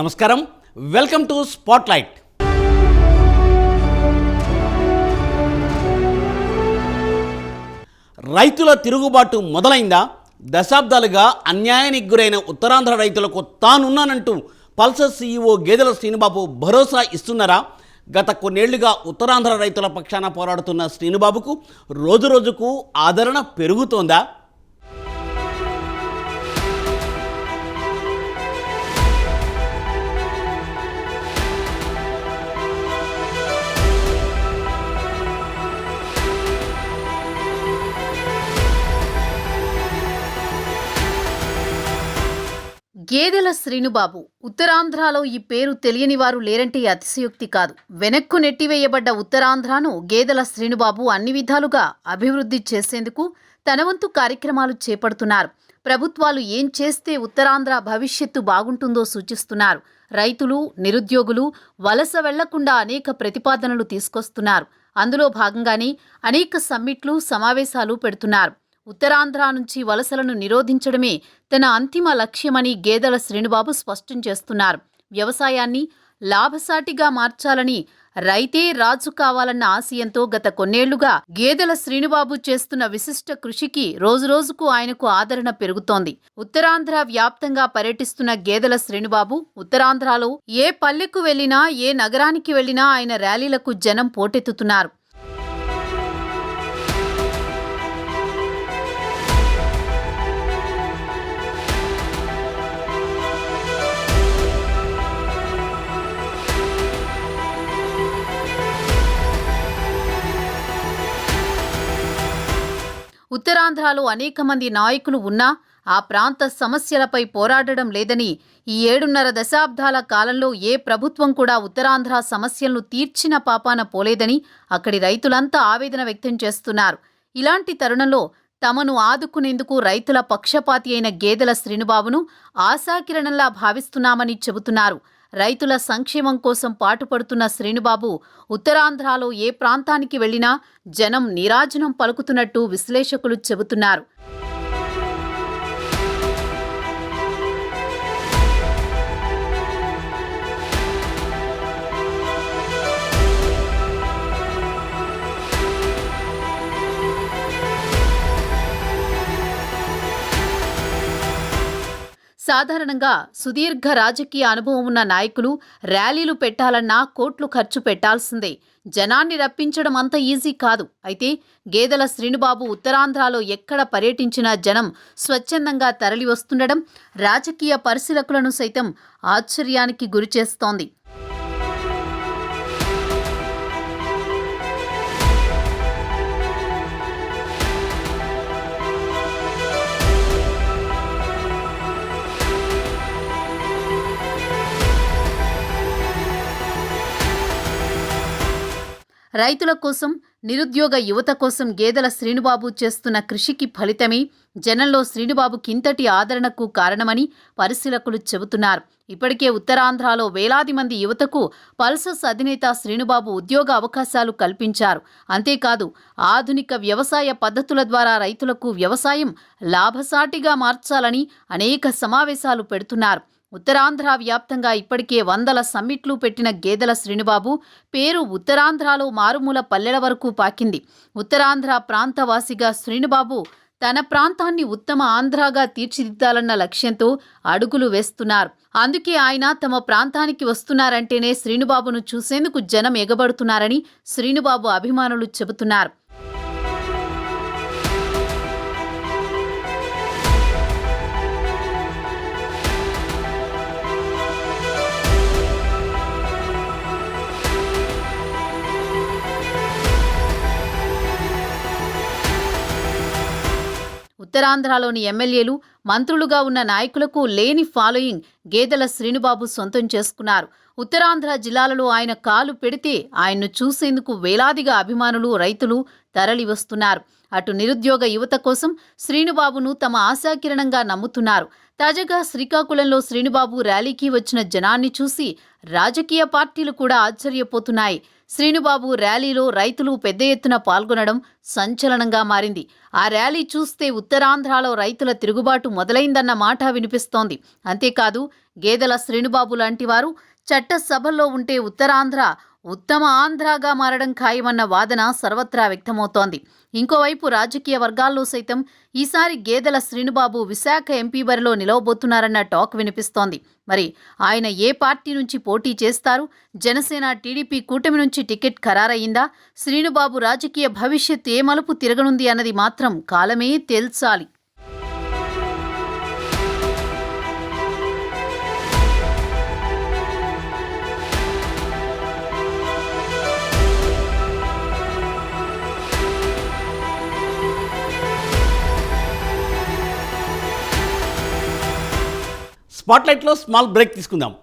నమస్కారం, welcome to spotlight. రైతుల తిరుగుబాటు మొదలైందా? దశాబ్దాలుగా అన్యాయానికి గురైన ఉత్తరాంధ్ర రైతులకు తానున్నానంటూ పల్సర్ సీఈఓ గేదెల శ్రీనుబాబు భరోసా ఇస్తున్నారా? గత కొన్నేళ్లుగా ఉత్తరాంధ్ర రైతుల పక్షాన పోరాడుతున్న శ్రీనుబాబుకు రోజురోజుకు ఆదరణ పెరుగుతోందా? గేదెల శ్రీనుబాబు ఉత్తరాంధ్రలో ఈ పేరు తెలియని వారు లేరంటే అతిశయోక్తి కాదు. వెనక్కు నెట్టివేయబడ్డ ఉత్తరాంధ్రను గేదెల శ్రీనుబాబు అన్ని విధాలుగా అభివృద్ధి చేసేందుకు తన వంతు కార్యక్రమాలు చేపడుతున్నారు. ప్రభుత్వాలు ఏం చేస్తే ఉత్తరాంధ్ర భవిష్యత్తు బాగుంటుందో సూచిస్తున్నారు. రైతులు, నిరుద్యోగులు వలస వెళ్లకుండా అనేక ప్రతిపాదనలు తీసుకొస్తున్నారు. అందులో భాగంగానే అనేక సమ్మిట్లు, సమావేశాలు పెడుతున్నారు. ఉత్తరాంధ్ర నుంచి వలసలను నిరోధించడమే తన అంతిమ లక్ష్యమని గేదెల శ్రీనుబాబు స్పష్టం చేస్తున్నారు. వ్యవసాయాన్ని లాభసాటిగా మార్చాలని, రైతే రాజు కావాలన్న ఆశయంతో గత కొన్నేళ్లుగా గేదెల శ్రీనుబాబు చేస్తున్న విశిష్ట కృషికి రోజురోజుకు ఆయనకు ఆదరణ పెరుగుతోంది. ఉత్తరాంధ్ర వ్యాప్తంగా పర్యటిస్తున్న గేదెల శ్రీనుబాబు ఉత్తరాంధ్రలో ఏ పల్లెకు వెళ్లినా, ఏ నగరానికి వెళ్లినా ఆయన ర్యాలీలకు జనం పోటెత్తుతున్నారు. ఉత్తరాంధ్రలో అనేక మంది నాయకులు ఉన్నా ఆ ప్రాంత సమస్యలపై పోరాడడం లేదని, ఈ 7.5 దశాబ్దాల కాలంలో ఏ ప్రభుత్వం కూడా ఉత్తరాంధ్ర సమస్యలను తీర్చిన పాపాన పోలేదని అక్కడి రైతులంతా ఆవేదన వ్యక్తం చేస్తున్నారు. ఇలాంటి తరుణంలో తమను ఆదుకునేందుకు రైతుల పక్షపాతి అయిన గేదెల శ్రీనుబాబును ఆశాకిరణంలా భావిస్తున్నామని చెబుతున్నారు. రైతుల సంక్షేమం కోసం పాటుపడుతున్న శ్రీనుబాబు ఉత్తరాంధ్రలో ఏ ప్రాంతానికి వెళ్లినా జనం నీరాజనం పలుకుతున్నట్టు విశ్లేషకులు చెబుతున్నారు. సాధారణంగా సుదీర్ఘ రాజకీయ అనుభవం ఉన్న నాయకులు ర్యాలీలు పెట్టాలన్నా కోట్లు ఖర్చు పెట్టాల్సిందే. జనాన్ని రప్పించడం అంత ఈజీ కాదు. అయితే గేదెల శ్రీనుబాబు ఉత్తరాంధ్రలో ఎక్కడ పర్యటించినా జనం స్వచ్ఛందంగా తరలి వస్తుండడం రాజకీయ పరిశీలకులను సైతం ఆశ్చర్యానికి గురిచేస్తోంది. రైతుల కోసం, నిరుద్యోగ యువత కోసం గేదెల శ్రీనుబాబు చేస్తున్న కృషికి ఫలితమే జనంలో శ్రీనుబాబుకి ఇంతటి ఆదరణకు కారణమని పరిశీలకులు చెబుతున్నారు. ఇప్పటికే ఉత్తరాంధ్రలో వేలాది మంది యువతకు పల్సస్ అధినేత శ్రీనుబాబు ఉద్యోగ అవకాశాలు కల్పించారు. అంతేకాదు, ఆధునిక వ్యవసాయ పద్ధతుల ద్వారా రైతులకు వ్యవసాయం లాభసాటిగా మార్చాలని అనేక సమావేశాలు పెడుతున్నారు. ఉత్తరాంధ్ర వ్యాప్తంగా ఇప్పటికే 100 సమ్మిట్లు పెట్టిన గేదెల శ్రీనుబాబు పేరు ఉత్తరాంధ్రలో మారుమూల పల్లెల వరకు పాకింది. ఉత్తరాంధ్ర ప్రాంతవాసిగా శ్రీనుబాబు తన ప్రాంతాన్ని ఉత్తమ ఆంధ్రాగా తీర్చిదిద్దాలన్న లక్ష్యంతో అడుగులు వేస్తున్నారు. అందుకే ఆయన తమ ప్రాంతానికి వస్తున్నారంటేనే శ్రీనుబాబును చూసేందుకు జనం ఎగబడుతున్నారని శ్రీనుబాబు అభిమానులు చెబుతున్నారు. ఉత్తరాంధ్రలోని ఎమ్మెల్యేలు, మంత్రులుగా ఉన్న నాయకులకు లేని ఫాలోయింగ్ గేదెల శ్రీనుబాబు సొంతం చేసుకున్నారు. ఉత్తరాంధ్ర జిల్లాలలో ఆయన కాలు పెడితే ఆయన్ను చూసేందుకు వేలాదిగా అభిమానులు, రైతులు తరలి వస్తున్నారు. అటు నిరుద్యోగ యువత కోసం శ్రీనుబాబును తమ ఆశాకిరణంగా నమ్ముతున్నారు. తాజాగా శ్రీకాకుళంలో శ్రీనుబాబు ర్యాలీకి వచ్చిన జనాన్ని చూసి రాజకీయ పార్టీలు కూడా ఆశ్చర్యపోతున్నాయి. శ్రీనుబాబు ర్యాలీలో రైతులు పెద్ద ఎత్తున పాల్గొనడం సంచలనంగా మారింది. ఆ ర్యాలీ చూస్తే ఉత్తరాంధ్రలో రైతుల తిరుగుబాటు మొదలైందన్న మాట వినిపిస్తోంది. అంతేకాదు గేదెల శ్రీనుబాబు లాంటి వారు చట్టసభల్లో ఉంటే ఉత్తరాంధ్ర ఉత్తమ ఆంధ్రాగా మారడం ఖాయమన్న వాదన సర్వత్రా వ్యక్తమవుతోంది. ఇంకోవైపు రాజకీయ వర్గాల్లో సైతం ఈసారి గేదెల శ్రీనుబాబు విశాఖ ఎంపీ బరిలో నిలవబోతున్నారన్న టాక్ వినిపిస్తోంది. మరి ఆయన ఏ పార్టీ నుంచి పోటీ చేస్తారు? జనసేన టీడీపీ కూటమి నుంచి టికెట్ ఖరారయ్యిందా? శ్రీనుబాబు రాజకీయ భవిష్యత్తు ఏ మలుపు తిరగనుంది అన్నది మాత్రం కాలమే తేల్చాలి. స్పాట్లైట్లో స్మాల్ బ్రేక్ తీసుకుందాం.